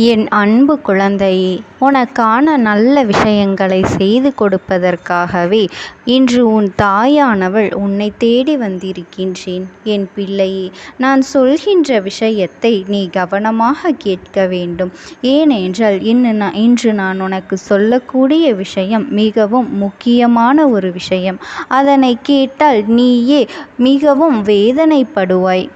என் அன்பு குழந்தையே, உனக்கான நல்ல விஷயங்களை செய்து கொடுப்பதற்காகவே இன்று உன் தாயானவள் உன்னை தேடி வந்திருக்கின்றேன். என் பிள்ளையே, நான் சொல்கின்ற விஷயத்தை நீ கவனமாக கேட்க வேண்டும். ஏனென்றால் இன்று நான் உனக்கு சொல்லக்கூடிய விஷயம் மிகவும் முக்கியமான ஒரு விஷயம். அதனை கேட்டால் நீயே மிகவும் வேதனைப்படுவாய்.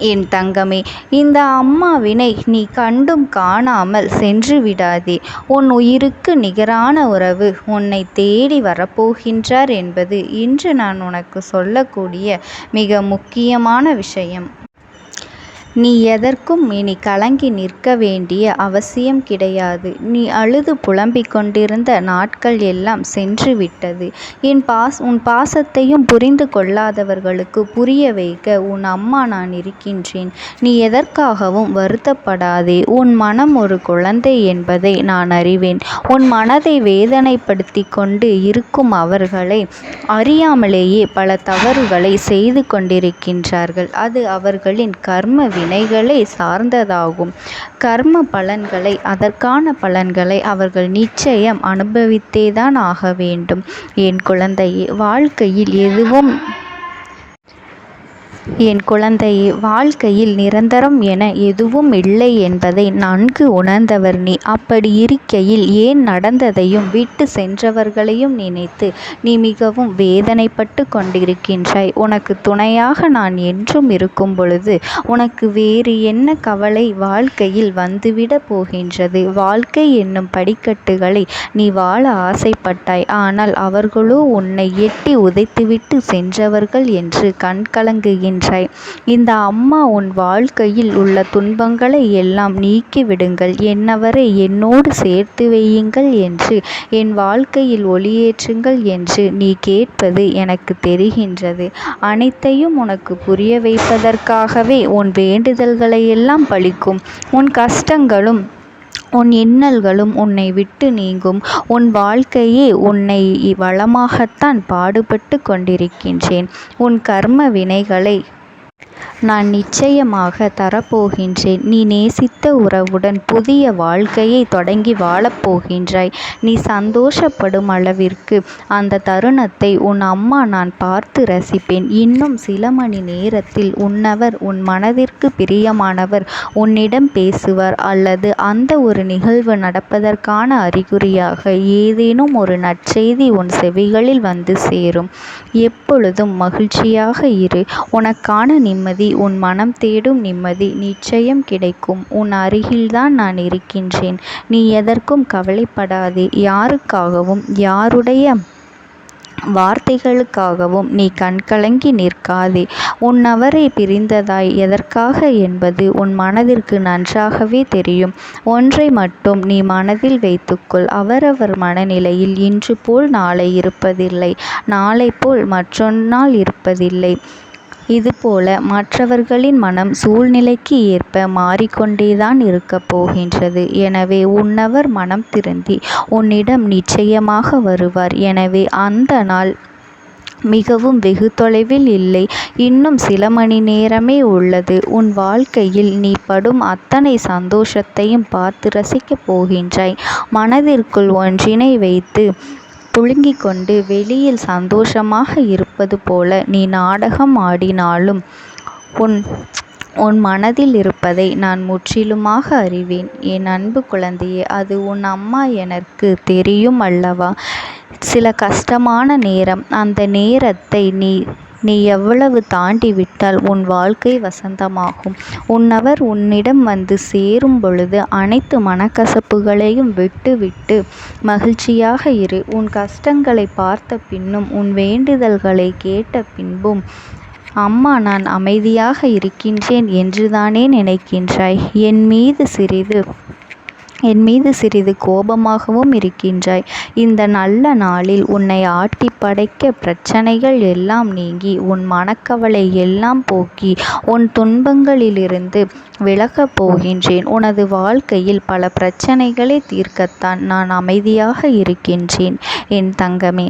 என் தங்கமே, இந்த அம்மாவினை நீ கண்டும் காணாமல் சென்று விடாதே. உன் உயிருக்கு நிகரான உறவு உன்னை தேடி வரப்போகின்றார் என்பது இன்று நான் உனக்கு சொல்லக்கூடிய மிக முக்கியமான விஷயம். நீ எதற்கும் இனி கலங்கி நிற்க வேண்டிய அவசியம் கிடையாது. நீ அழுது புலம்பிக் கொண்டிருந்த நாட்கள் எல்லாம் சென்று விட்டது. உன் பாசத்தையும் புரிந்து கொள்ளாதவர்களுக்கு புரிய வைக்க உன் அம்மா நான் இருக்கின்றேன். நீ எதற்காகவும் வருத்தப்படாதே. உன் மனம் ஒரு குழந்தை என்பதை நான் அறிவேன். உன் மனதை வேதனைப்படுத்தி கொண்டு இருக்கும் அவர்களை அறியாமலேயே பல தவறுகளை செய்து கொண்டிருக்கின்றார்கள். அது அவர்களின் கர்ம வினைகளை சார்ந்ததாகும். கர்ம பலன்களை, அதற்கான பலன்களை அவர்கள் நிச்சயம் அனுபவித்தேதான் ஆக வேண்டும். என் குழந்தையே, வாழ்க்கையில் நிரந்தரம் என எதுவும் இல்லை என்பதை நன்கு உணர்ந்தவர் நீ. அப்படி இருக்கையில் ஏன் நடந்ததையும் விட்டு சென்றவர்களையும் நினைத்து நீ மிகவும் வேதனைப்பட்டு கொண்டிருக்கின்றாய்? உனக்கு துணையாக நான் என்றும் இருக்கும் பொழுது உனக்கு வேறு என்ன கவலை வாழ்க்கையில் வந்துவிட போகின்றது? வாழ்க்கை என்னும் படிக்கட்டுகளை நீ வாழ ஆசைப்பட்டாய். ஆனால் அவர்களோ உன்னை எட்டி உதைத்துவிட்டு சென்றவர்கள் என்று கண்கலங்குகின்றாய். இந்த அம்மா உன் வாழ்க்கையில் உள்ள துன்பங்களை எல்லாம் நீக்கிவிடுங்கள், என்னவரை என்னோடு சேர்த்து வையுங்கள் என்று, என் வாழ்க்கையில் ஒளியேற்றுங்கள் என்று நீ கேட்பது எனக்கு தெரிகின்றது. அனைத்தையும் உனக்கு புரிய வைப்பதற்காகவே உன் வேண்டுதல்களை எல்லாம் பலிக்கும். உன் கஷ்டங்களும் உன் இன்னல்களும் உன்னை விட்டு நீங்கும். உன் வாழ்க்கையே உன்னை வளமாகத்தான் பாடுபட்டு கொண்டிருக்கின்றேன். உன் கர்ம வினைகளை நான் நிச்சயமாக தரப்போகின்றேன். நீ நேசித்த உறவுடன் புதிய வாழ்க்கையை தொடங்கி வாழப்போகின்றாய். நீ சந்தோஷப்படும் அளவிற்கு அந்த தருணத்தை உன் அம்மா நான் பார்த்து ரசிப்பேன். இன்னும் சில மணி நேரத்தில் உன்னவர், உன் மனதிற்கு பிரியமானவர் உன்னிடம் பேசுவார். அல்லது அந்த ஒரு நிகழ்வு நடப்பதற்கான அறிகுறியாக ஏதேனும் ஒரு நற்செய்தி உன் செவிகளில் வந்து சேரும். எப்பொழுதும் மகிழ்ச்சியாக இரு. உனக்கான நிம்மதி, உன் மனம் தேடும் நிம்மதி நிச்சயம் கிடைக்கும். உன் அருகில்தான் நான் இருக்கின்றேன். நீ எதற்கும் கவலைப்படாதே. யாருக்காகவும், யாருடைய வார்த்தைகளுக்காகவும் நீ கண்கலங்கி நிற்காதே. உன்னவரை பிரிந்ததாய் எதற்காக என்பது உன் மனதிற்கு நன்றாகவே தெரியும். ஒன்றை மட்டும் நீ மனதில் வைத்துக்கொள். அவரவர் மனநிலையில் இன்று போல் நாளை இருப்பதில்லை, நாளை போல் மற்றொன்னால் இருப்பதில்லை. இதுபோல மற்றவர்களின் மனம் சூழ்நிலைக்கு ஏற்ப மாறிக்கொண்டேதான் இருக்கப் போகின்றது. எனவே உன்னவர் மனம் திருந்தி உன்னிடம் நிச்சயமாக வருவார். எனவே அந்த நாள் மிகவும் வெகு தொலைவில் இல்லை. இன்னும் சில மணி நேரமே உள்ளது. உன் வாழ்க்கையில் நீ படும் அத்தனை சந்தோஷத்தையும் பார்த்து ரசிக்கப் போகின்றாய். மனதிற்குள் ஒன்றினை வைத்து புழுங்கிக் கொண்டு வெளியில் சந்தோஷமாக இருப்பது போல நீ நாடகம் ஆடினாலும் உன் மனதில் இருப்பதை நான் முற்றிலுமாக அறிவேன். என் அன்பு குழந்தையே, அது உன் அம்மா எனக்கு தெரியும் அல்லவா? சில கஷ்டமான நேரம். அந்த நேரத்தை நீ எவ்வளவு தாண்டி விட்டால் உன் வாழ்க்கை வசந்தமாகும். உன்னவர் உன்னிடம் வந்து சேரும் பொழுது அனைத்து மனக்கசப்புகளையும் விட்டு மகிழ்ச்சியாக இரு. உன் கஷ்டங்களை பார்த்த பின்னும், உன் வேண்டுதல்களை கேட்ட பின்பும் அம்மா நான் அமைதியாக இருக்கின்றேன் என்றுதானே நினைக்கின்றாய்? என் மீது சிறிது கோபமாகவும் இருக்கின்றாய். இந்த நல்ல நாளில் உன்னை ஆட்டி படைக்க பிரச்சனைகள் எல்லாம் நீங்கி, உன் மனக்கவலை எல்லாம் போக்கி, உன் துன்பங்களிலிருந்து விலகப் போகின்றேன். உனது வாழ்க்கையில் பல பிரச்சனைகளை தீர்க்கத்தான் நான் அமைதியாக இருக்கின்றேன். என் தங்கமே,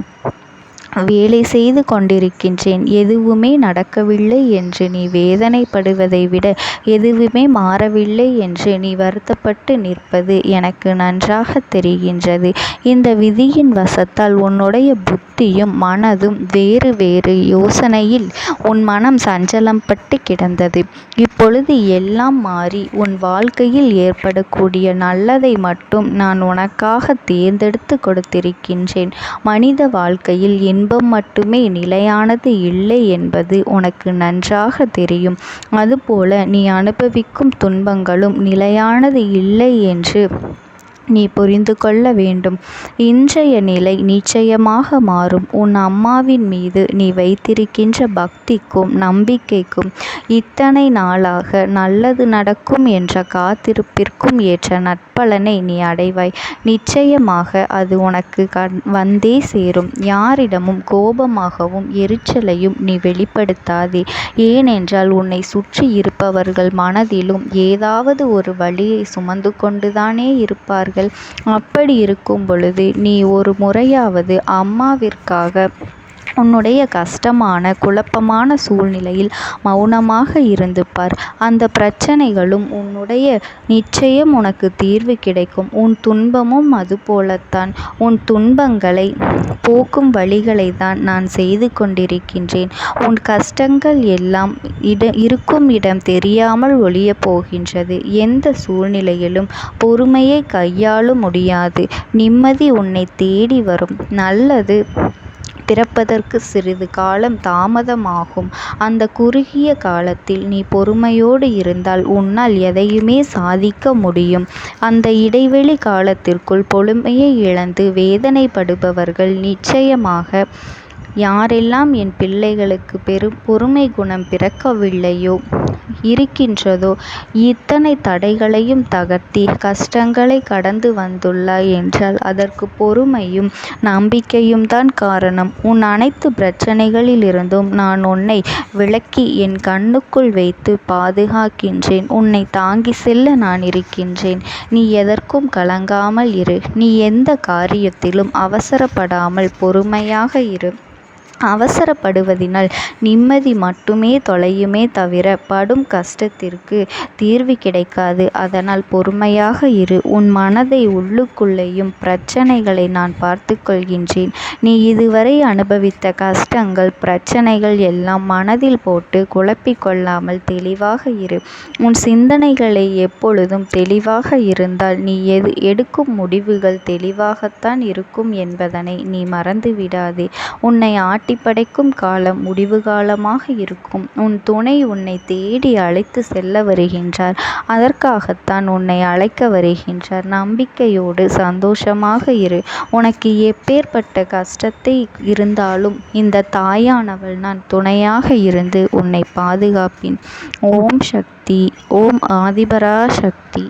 வேலை செய்து கொண்டிருக்கின்றேன், எதுவுமே நடக்கவில்லை என்று நீ வேதனைப்படுவதை விட எதுவுமே மாறவில்லை என்று நீ வருத்தப்பட்டு நிற்பது எனக்கு நன்றாக தெரிகின்றது. இந்த விதியின் வசத்தால் உன்னுடைய புத்தியும் மனதும் வேறு வேறு யோசனையில் உன் மனம் சஞ்சலப்பட்டு கிடந்தது. இப்பொழுது எல்லாம் மாறி உன் வாழ்க்கையில் ஏற்படக்கூடிய நல்லதை மட்டும் நான் உனக்காக தேர்ந்தெடுத்து கொடுத்திருக்கின்றேன். மனித வாழ்க்கையில் இன்பம் மட்டுமே நிலையானது இல்லை என்பது உனக்கு நன்றாக தெரியும். அதுபோல நீ அனுபவிக்கும் துன்பங்களும் நிலையானது இல்லை என்று நீ புரிந்து கொள்ள வேண்டும். இன்றைய நிலை நிச்சயமாக மாறும். உன் அம்மாவின் மீது நீ வைத்திருக்கின்ற பக்திக்கும் நம்பிக்கைக்கும் இத்தனை நாளாக நல்லது நடக்கும் என்ற காத்திருப்பிற்கும் ஏற்ற நற்பலனை நீ அடைவாய். நிச்சயமாக அது உனக்கு வந்தே சேரும். யாரிடமும் கோபமாகவும் எரிச்சலையும் நீ வெளிப்படுத்தாதே. ஏனென்றால் உன்னை சுற்றி இருப்பவர்கள் மனதிலும் ஏதாவது ஒரு வலியை சுமந்து கொண்டுதானே இருப்பார்கள். அப்படி இருக்கும் பொழுது நீ ஒரு முறையாவது அம்மாவிற்காக உன்னுடைய கஷ்டமான குழப்பமான சூழ்நிலையில் மௌனமாக இருந்து பார். அந்த பிரச்சனைகளும் உன்னுடைய நிச்சயம் உனக்கு தீர்வு கிடைக்கும். உன் துன்பமும் அதுபோலத்தான். உன் துன்பங்களை போக்கும் வழிகளை தான் நான் செய்து கொண்டிருக்கின்றேன். உன் கஷ்டங்கள் எல்லாம் இருக்கும் இடம் தெரியாமல் ஒழிய போகின்றது. எந்த சூழ்நிலையிலும் பொறுமையை கையாள முடியாது. நிம்மதி உன்னை தேடி வரும். நல்லது பிறப்பதற்கு சிறிது காலம் தாமதமாகும். அந்த குறுகிய காலத்தில் நீ பொறுமையோடு இருந்தால் உன்னால் எதையுமே சாதிக்க முடியும். அந்த இடைவெளி காலத்திற்குள் பொறுமையை இழந்து வேதனைப்படுபவர்கள் நிச்சயமாக யாரெல்லாம் என் பிள்ளைகளுக்கு பொறுமை குணம் பிறக்கவில்லையோ இருக்கின்றதோ இத்தனை தடைகளையும் தகர்த்தி கஷ்டங்களை கடந்து வந்துள்ளாய் என்றால் அதற்கு பொறுமையும் நம்பிக்கையும் தான் காரணம். உன் அனைத்து பிரச்சனைகளிலிருந்தும் நான் உன்னை விலக்கி என் கண்ணுக்குள் வைத்து பாதுகாக்கின்றேன். உன்னை தாங்கி செல்ல நான் இருக்கின்றேன். நீ எதற்கும் கலங்காமல் இரு. நீ எந்த காரியத்திலும் அவசரப்படாமல் பொறுமையாக இரு. அவசரப்படுவதினால் நிம்மதி மட்டுமே தொலையுமே தவிர படும் கஷ்டத்திற்கு தீர்வு கிடைக்காது. அதனால் பொறுமையாக இரு. உன் மனதை உள்ளுக்குள்ளேயும் பிரச்சனைகளை நான் பார்த்து கொள்கின்றேன். நீ இதுவரை அனுபவித்த கஷ்டங்கள் பிரச்சனைகள் எல்லாம் மனதில் போட்டு குழப்பிக் கொள்ளாமல் தெளிவாக இரு. உன் சிந்தனைகளை எப்பொழுதும் தெளிவாக இருந்தால் நீ எடுக்கும் முடிவுகள் தெளிவாகத்தான் இருக்கும் என்பதனை நீ மறந்து விடாதே. உன்னை படைக்கும் காலம் முடிவு காலமாக இருக்கும். உன் துணை உன்னை தேடி அழைத்து செல்ல வருகின்றார். அதற்காகத்தான் உன்னை அழைக்க வருகின்றார். நம்பிக்கையோடு சந்தோஷமாக இரு. உனக்கு எப்பேற்பட்ட கஷ்டத்தை இருந்தாலும் இந்த தாயானவள் நான் துணையாக இருந்து உன்னை பாதுகாப்பேன். ஓம் சக்தி. ஓம் ஆதிபரா சக்தி.